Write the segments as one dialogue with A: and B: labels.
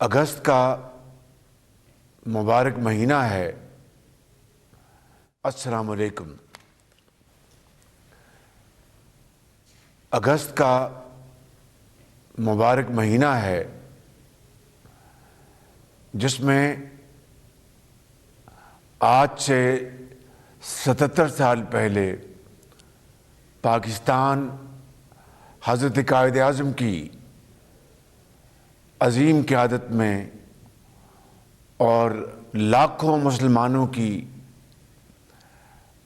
A: اگست کا مبارک مہینہ ہے۔ السلام علیکم۔ اگست کا مبارک مہینہ ہے جس میں آج سے 77 سال پہلے پاکستان حضرت قائد اعظم کی عظیم قیادت میں اور لاکھوں مسلمانوں کی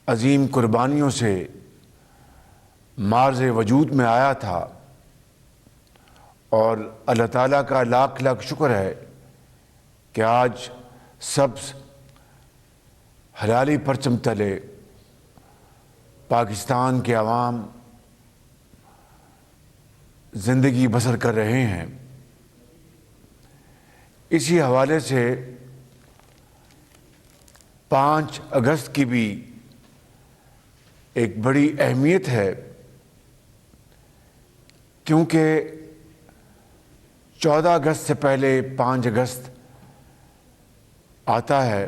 A: عظیم قربانیوں سے مارز وجود میں آیا تھا، اور اللہ تعالیٰ کا لاکھ لاکھ شکر ہے کہ آج سبز ہلالی پرچم تلے پاکستان کے عوام زندگی بسر کر رہے ہیں۔ اسی حوالے سے 5 اگست کی بھی ایک بڑی اہمیت ہے، کیونکہ 14 اگست سے پہلے 5 اگست آتا ہے،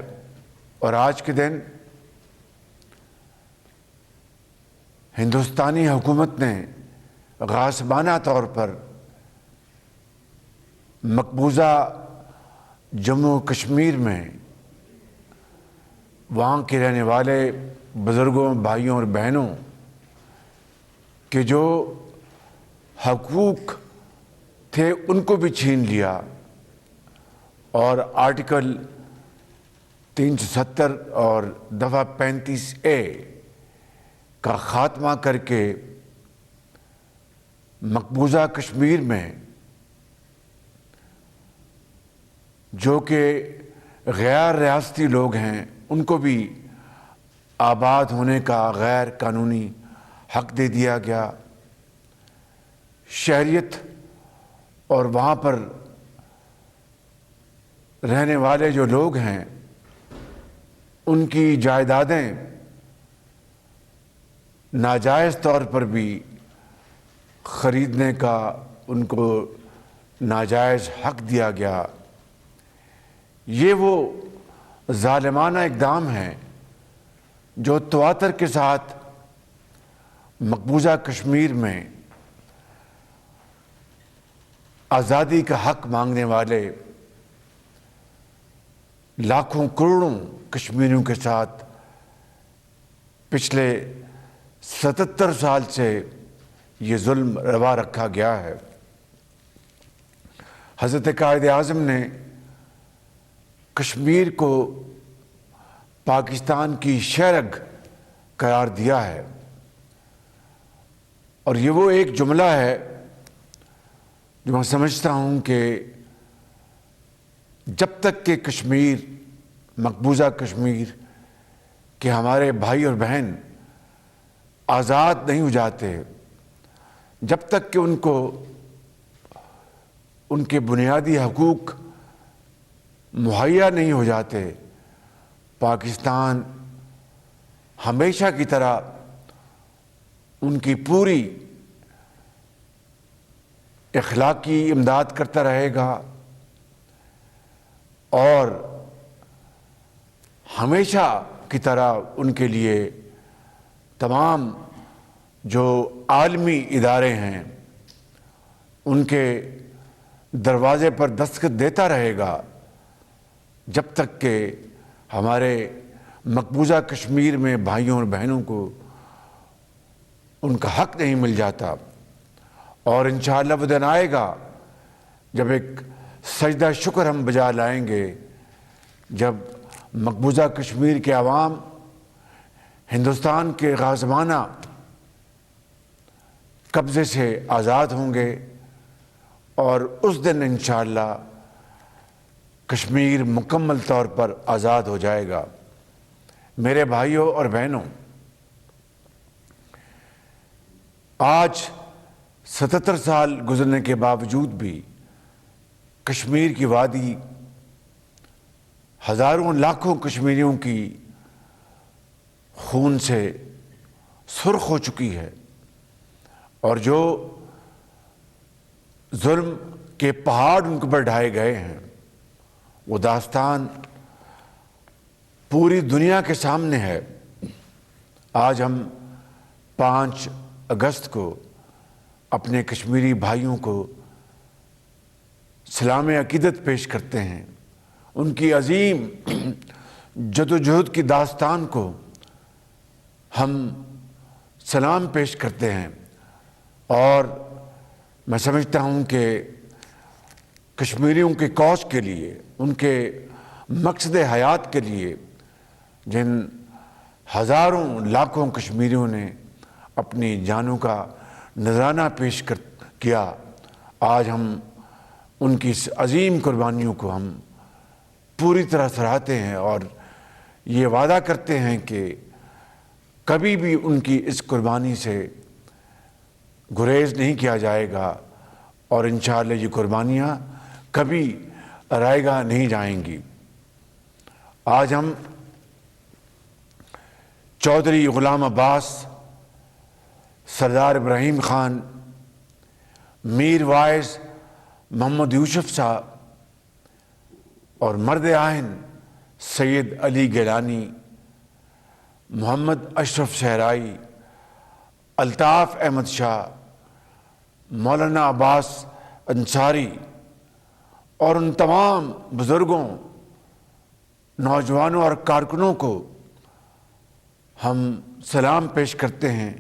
A: اور آج کے دن ہندوستانی حکومت نے غاصبانہ طور پر مقبوضہ جموں و کشمیر میں وہاں کے رہنے والے بزرگوں، بھائیوں اور بہنوں کے جو حقوق تھے ان کو بھی چھین لیا، اور آرٹیکل 370 اور دفعہ 35A کا خاتمہ کر کے مقبوضہ کشمیر میں جو کہ غیر ریاستی لوگ ہیں ان کو بھی آباد ہونے کا غیر قانونی حق دے دیا گیا۔ شہریت اور وہاں پر رہنے والے جو لوگ ہیں ان کی جائیدادیں ناجائز طور پر بھی خریدنے کا ان کو ناجائز حق دیا گیا۔ یہ وہ ظالمانہ اقدام ہیں جو تواتر کے ساتھ مقبوضہ کشمیر میں آزادی کا حق مانگنے والے لاکھوں کروڑوں کشمیریوں کے ساتھ پچھلے 77 سال سے یہ ظلم روا رکھا گیا ہے۔ حضرت قائد اعظم نے کشمیر کو پاکستان کی شہرگ قرار دیا ہے، اور یہ وہ ایک جملہ ہے جو میں سمجھتا ہوں کہ جب تک کہ کشمیر، مقبوضہ کشمیر کے ہمارے بھائی اور بہن آزاد نہیں ہو جاتے، جب تک کہ ان کو ان کے بنیادی حقوق مہیا نہیں ہو جاتے، پاکستان ہمیشہ کی طرح ان کی پوری اخلاقی امداد کرتا رہے گا، اور ہمیشہ کی طرح ان کے لیے تمام جو عالمی ادارے ہیں ان کے دروازے پر دستخط دیتا رہے گا، جب تک کہ ہمارے مقبوضہ کشمیر میں بھائیوں اور بہنوں کو ان کا حق نہیں مل جاتا۔ اور انشاءاللہ وہ دن آئے گا جب ایک سجدہ شکر ہم بجا لائیں گے، جب مقبوضہ کشمیر کے عوام ہندوستان کے غاصبانہ قبضے سے آزاد ہوں گے، اور اس دن انشاءاللہ کشمیر مکمل طور پر آزاد ہو جائے گا۔ میرے بھائیوں اور بہنوں، آج 77 سال گزرنے کے باوجود بھی کشمیر کی وادی ہزاروں لاکھوں کشمیریوں کی خون سے سرخ ہو چکی ہے، اور جو ظلم کے پہاڑ ان کے اوپر ڈھائے گئے ہیں، وہ داستان پوری دنیا کے سامنے ہے۔ آج ہم 5 اگست کو اپنے کشمیری بھائیوں کو سلام عقیدت پیش کرتے ہیں، ان کی عظیم جدوجہد کی داستان کو ہم سلام پیش کرتے ہیں، اور میں سمجھتا ہوں کہ کشمیریوں کی کوس کے لیے، ان کے مقصد حیات کے لیے، جن ہزاروں لاکھوں کشمیریوں نے اپنی جانوں کا نذرانہ پیش کیا، آج ہم ان کی اس عظیم قربانیوں کو ہم پوری طرح سراہتے ہیں اور یہ وعدہ کرتے ہیں کہ کبھی بھی ان کی اس قربانی سے گریز نہیں کیا جائے گا، اور انشاءاللہ یہ قربانیاں کبھی رائیگاں نہیں جائیں گی۔ آج ہم چودھری غلام عباس، سردار ابراہیم خان، میر وائز محمد یوسف صاحب اور مرد آئین سید علی گیلانی، محمد اشرف صحرائی، الطاف احمد شاہ، مولانا عباس انصاری اور ان تمام بزرگوں، نوجوانوں اور کارکنوں کو ہم سلام پیش کرتے ہیں،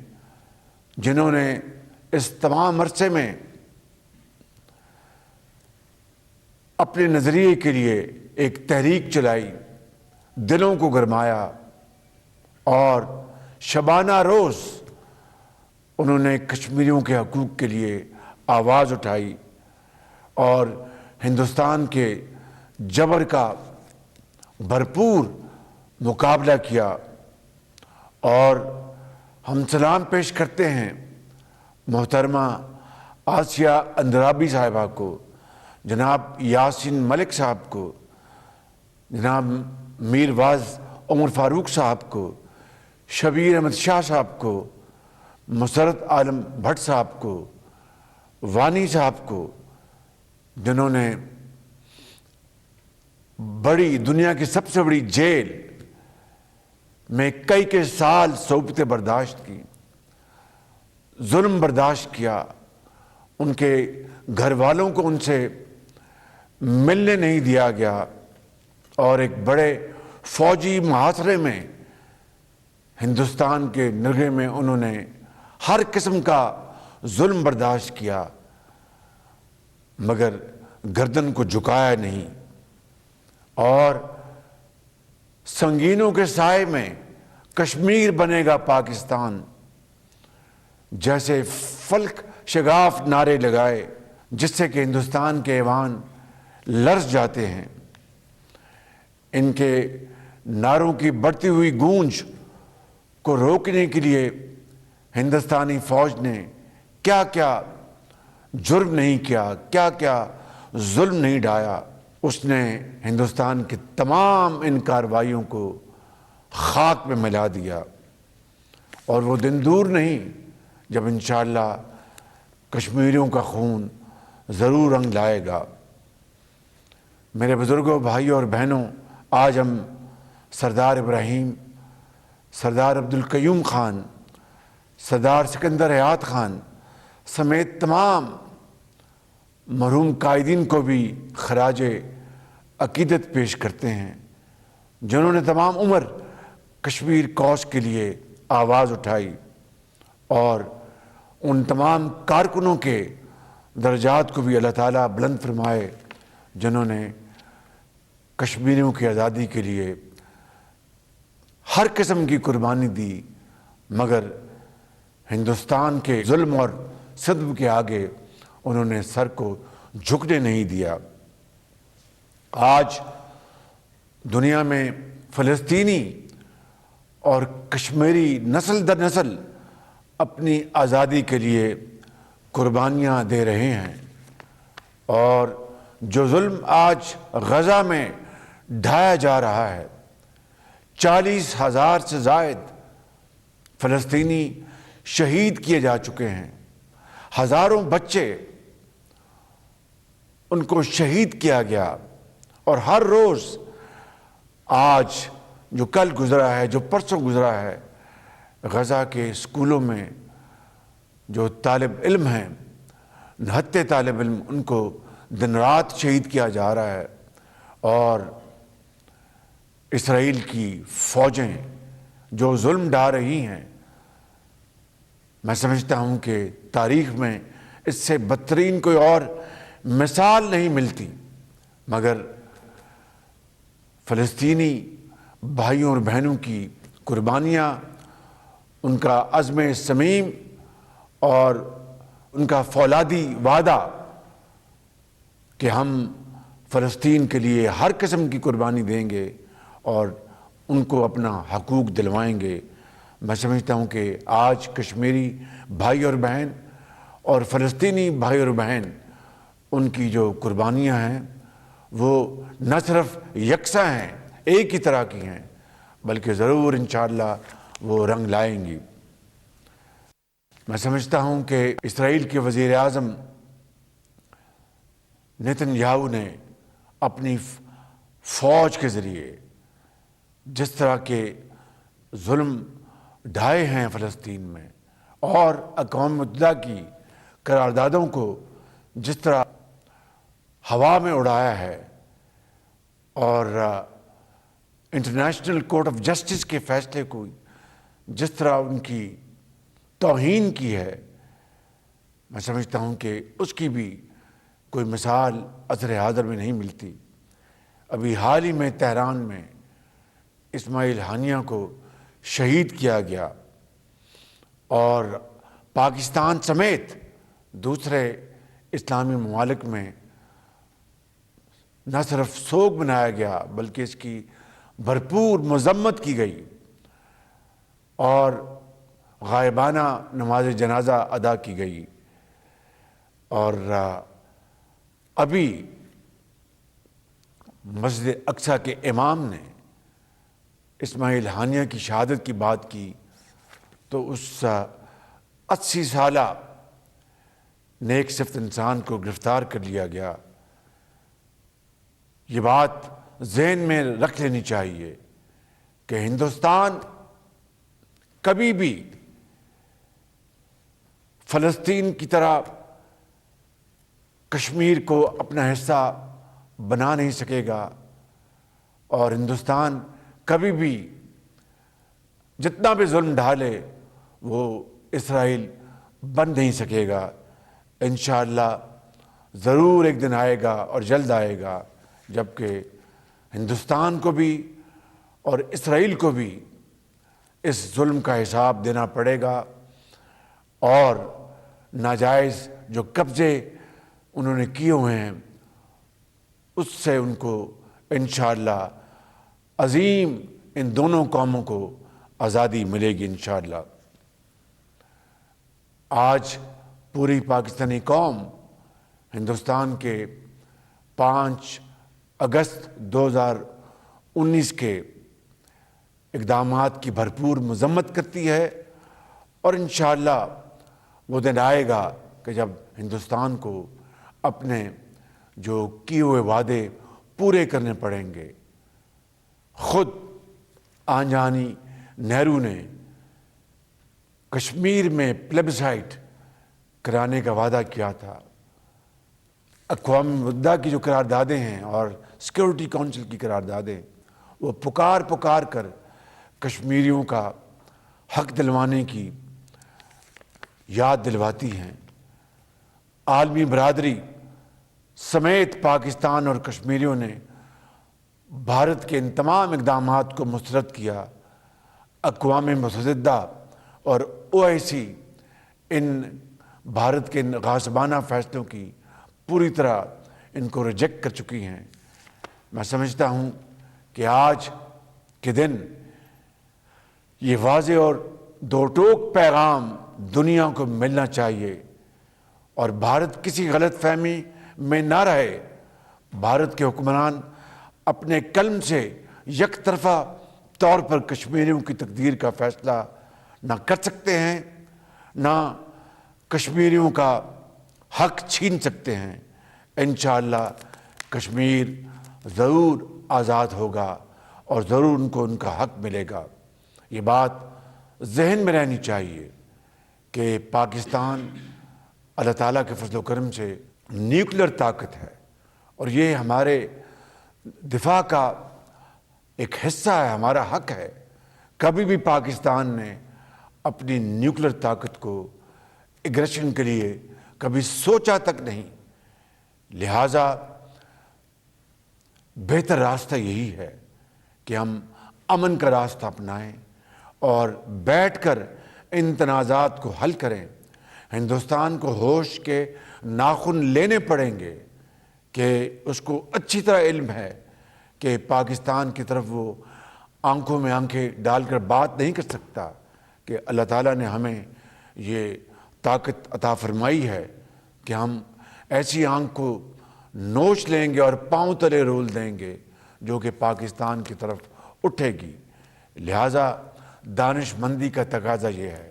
A: جنہوں نے اس تمام عرصے میں اپنے نظریے کے لیے ایک تحریک چلائی، دلوں کو گرمایا، اور شبانہ روز انہوں نے کشمیریوں کے حقوق کے لیے آواز اٹھائی اور ہندوستان کے جبر کا بھرپور مقابلہ کیا۔ اور ہم سلام پیش کرتے ہیں محترمہ آسیہ اندرابی صاحبہ کو، جناب یاسین ملک صاحب کو، جناب میر واعظ عمر فاروق صاحب کو، شبیر احمد شاہ صاحب کو، مسرت عالم بھٹ صاحب کو، وانی صاحب کو، جنہوں نے بڑی دنیا کی سب سے بڑی جیل میں کئی سال صحبتیں برداشت کی، ظلم برداشت کیا، ان کے گھر والوں کو ان سے ملنے نہیں دیا گیا، اور ایک بڑے فوجی محاصرے میں ہندوستان کے نرغے میں انہوں نے ہر قسم کا ظلم برداشت کیا، مگر گردن کو جھکایا نہیں، اور سنگینوں کے سائے میں کشمیر بنے گا پاکستان جیسے فلک شگاف نعرے لگائے، جس سے کہ ہندوستان کے ایوان لرز جاتے ہیں۔ ان کے نعروں کی بڑھتی ہوئی گونج کو روکنے کے لیے ہندوستانی فوج نے کیا کیا جرم نہیں کیا، کیا کیا ظلم نہیں ڈھایا، اس نے ہندوستان کی تمام ان کارروائیوں کو خاک میں ملا دیا، اور وہ دن دور نہیں جب انشاءاللہ کشمیریوں کا خون ضرور رنگ لائے گا۔ میرے بزرگوں، بھائیوں اور بہنوں، آج ہم سردار ابراہیم، سردار عبدالقیوم خان، سردار سکندر حیات خان سمیت تمام مرحوم قائدین کو بھی خراج عقیدت پیش کرتے ہیں، جنہوں نے تمام عمر کشمیر کوس کے لیے آواز اٹھائی، اور ان تمام کارکنوں کے درجات کو بھی اللہ تعالیٰ بلند فرمائے، جنہوں نے کشمیریوں کی آزادی کے لیے ہر قسم کی قربانی دی، مگر ہندوستان کے ظلم اور ستم کے آگے انہوں نے سر کو جھکنے نہیں دیا۔ آج دنیا میں فلسطینی اور کشمیری نسل در نسل اپنی آزادی کے لیے قربانیاں دے رہے ہیں، اور جو ظلم آج غزہ میں ڈھایا جا رہا ہے، 40,000 سے زائد فلسطینی شہید کیے جا چکے ہیں، ہزاروں بچے ان کو شہید کیا گیا، اور ہر روز آج جو کل گزرا ہے، جو پرسوں گزرا ہے، غزہ کے اسکولوں میں جو طالب علم ہیں، نہتے طالب علم، ان کو دن رات شہید کیا جا رہا ہے، اور اسرائیل کی فوجیں جو ظلم ڈھا رہی ہیں، میں سمجھتا ہوں کہ تاریخ میں اس سے بدترین کوئی اور مثال نہیں ملتی، مگر فلسطینی بھائیوں اور بہنوں کی قربانیاں، ان کا عزم صمیم اور ان کا فولادی وعدہ کہ ہم فلسطین کے لیے ہر قسم کی قربانی دیں گے اور ان کو اپنا حقوق دلوائیں گے، میں سمجھتا ہوں کہ آج کشمیری بھائی اور بہن اور فلسطینی بھائی اور بہن، ان کی جو قربانیاں ہیں وہ نہ صرف یکساں ہیں، ایک ہی طرح کی ہیں، بلکہ ضرور انشاءاللہ وہ رنگ لائیں گی۔ میں سمجھتا ہوں کہ اسرائیل کے وزیر اعظم نیتن یاہو نے اپنی فوج کے ذریعے جس طرح کے ظلم ڈھائے ہیں فلسطین میں، اور اقوام متحدہ کی قراردادوں کو جس طرح ہوا میں اڑایا ہے، اور انٹرنیشنل کورٹ آف جسٹس کے فیصلے کو جس طرح ان کی توہین کی ہے، میں سمجھتا ہوں کہ اس کی بھی کوئی مثال عصر حاضر میں نہیں ملتی۔ ابھی حال ہی میں تہران میں اسماعیل ہانیہ کو شہید کیا گیا، اور پاکستان سمیت دوسرے اسلامی ممالک میں نہ صرف سوگ منایا گیا بلکہ اس کی بھرپور مذمت کی گئی، اور غائبانہ نماز جنازہ ادا کی گئی۔ اور ابھی مسجد اقصیٰ کے امام نے اسماعیل ہانیہ کی شہادت کی بات کی، تو اس 80 سالہ نیک صفت انسان کو گرفتار کر لیا گیا۔ یہ بات ذہن میں رکھ لینی چاہیے کہ ہندوستان کبھی بھی فلسطین کی طرح کشمیر کو اپنا حصہ بنا نہیں سکے گا، اور ہندوستان کبھی بھی جتنا بھی ظلم ڈھالے وہ اسرائیل بن نہیں سکے گا۔ انشاءاللہ ضرور ایک دن آئے گا، اور جلد آئے گا، جبکہ ہندوستان کو بھی اور اسرائیل کو بھی اس ظلم کا حساب دینا پڑے گا، اور ناجائز جو قبضے انہوں نے کیے ہوئے ہیں اس سے ان کو انشاءاللہ عظیم ان دونوں قوموں کو آزادی ملے گی انشاءاللہ۔ آج پوری پاکستانی قوم ہندوستان کے 5 اگست 2019 کے اقدامات کی بھرپور مذمت کرتی ہے، اور انشاءاللہ وہ دن آئے گا کہ جب ہندوستان کو اپنے جو کیے ہوئے وعدے پورے کرنے پڑیں گے۔ خود آنجہانی نہرو نے کشمیر میں پلیبسائٹ کرانے کا وعدہ کیا تھا۔ اقوام متحدہ کی جو قراردادیں ہیں اور سیکورٹی کونسل کی قراردادیں، وہ پکار کر کشمیریوں کا حق دلوانے کی یاد دلواتی ہیں۔ عالمی برادری سمیت پاکستان اور کشمیریوں نے بھارت کے ان تمام اقدامات کو مسترد کیا۔ اقوام متحدہ اور OIC ان بھارت کے غاصبانہ فیصلوں کی پوری طرح ان کو ریجیکٹ کر چکی ہیں۔ میں سمجھتا ہوں کہ آج کے دن یہ واضح اور دو ٹوک پیغام دنیا کو ملنا چاہیے، اور بھارت کسی غلط فہمی میں نہ رہے۔ بھارت کے حکمران اپنے قلم سے یک طرفہ طور پر کشمیریوں کی تقدیر کا فیصلہ نہ کر سکتے ہیں، نہ کشمیریوں کا حق چھین سکتے ہیں۔ انشاءاللہ کشمیر ضرور آزاد ہوگا اور ضرور ان کو ان کا حق ملے گا۔ یہ بات ذہن میں رہنی چاہیے کہ پاکستان اللہ تعالیٰ کے فضل و کرم سے نیوکلیر طاقت ہے اور یہ ہمارے دفاع کا ایک حصہ ہے، ہمارا حق ہے۔ کبھی بھی پاکستان نے اپنی نیوکلیر طاقت کو ایگریشن کے لیے کبھی سوچا تک نہیں، لہٰذا بہتر راستہ یہی ہے کہ ہم امن کا راستہ اپنائیں اور بیٹھ کر ان تنازعات کو حل کریں۔ ہندوستان کو ہوش کے ناخن لینے پڑیں گے کہ اس کو اچھی طرح علم ہے کہ پاکستان کی طرف وہ آنکھوں میں آنکھیں ڈال کر بات نہیں کر سکتا، کہ اللہ تعالیٰ نے ہمیں یہ طاقت عطا فرمائی ہے کہ ہم ایسی آنکھ کو نوچ لیں گے اور پاؤں تلے رول دیں گے جو کہ پاکستان کی طرف اٹھے گی۔ لہٰذا دانش مندی کا تقاضا یہ ہے،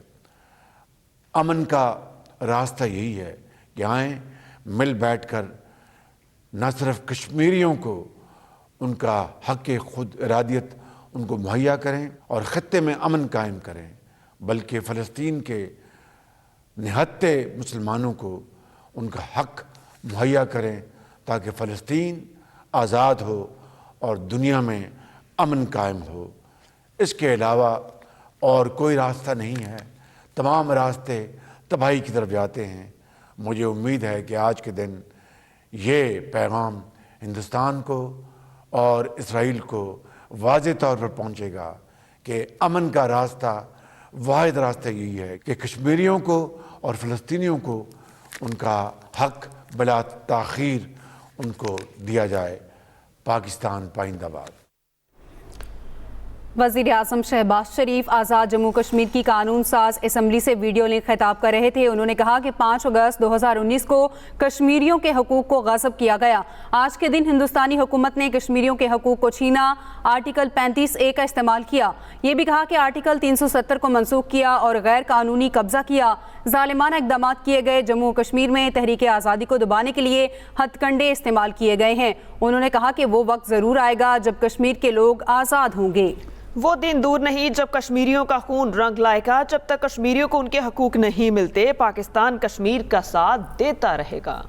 A: امن کا راستہ یہی ہے کہ آئیں مل بیٹھ کر نہ صرف کشمیریوں کو ان کا حق خود ارادیت ان کو مہیا کریں اور خطے میں امن قائم کریں، بلکہ فلسطین کے نہتے مسلمانوں کو ان کا حق مہیا کریں تاکہ فلسطین آزاد ہو اور دنیا میں امن قائم ہو۔ اس کے علاوہ اور کوئی راستہ نہیں ہے، تمام راستے تباہی کی طرف جاتے ہیں۔ مجھے امید ہے کہ آج کے دن یہ پیغام ہندوستان کو اور اسرائیل کو واضح طور پر پہنچے گا کہ امن کا راستہ، واحد راستہ یہی ہے کہ کشمیریوں کو اور فلسطینیوں کو ان کا حق بلا تاخیر ان کو دیا جائے۔ پاکستان پائندہ باد۔
B: وزیر اعظم شہباز شریف آزاد جموں کشمیر کی قانون ساز اسمبلی سے ویڈیو لنک خطاب کر رہے تھے۔ انہوں نے کہا کہ 5 اگست 2019 کو کشمیریوں کے حقوق کو غصب کیا گیا۔ آج کے دن ہندوستانی حکومت نے کشمیریوں کے حقوق کو چھینا، آرٹیکل 35A کا استعمال کیا۔ یہ بھی کہا کہ آرٹیکل 370 کو منسوخ کیا اور غیر قانونی قبضہ کیا۔ ظالمانہ اقدامات کیے گئے، جموں کشمیر میں تحریک آزادی کو دبانے کے لیے ہتھ کنڈے استعمال کیے گئے ہیں۔ انہوں نے کہا کہ وہ وقت ضرور آئے گا جب کشمیر کے لوگ آزاد ہوں گے۔
C: وہ دن دور نہیں جب کشمیریوں کا خون رنگ لائے گا۔ جب تک کشمیریوں کو ان کے حقوق نہیں ملتے، پاکستان کشمیر کا ساتھ دیتا رہے گا۔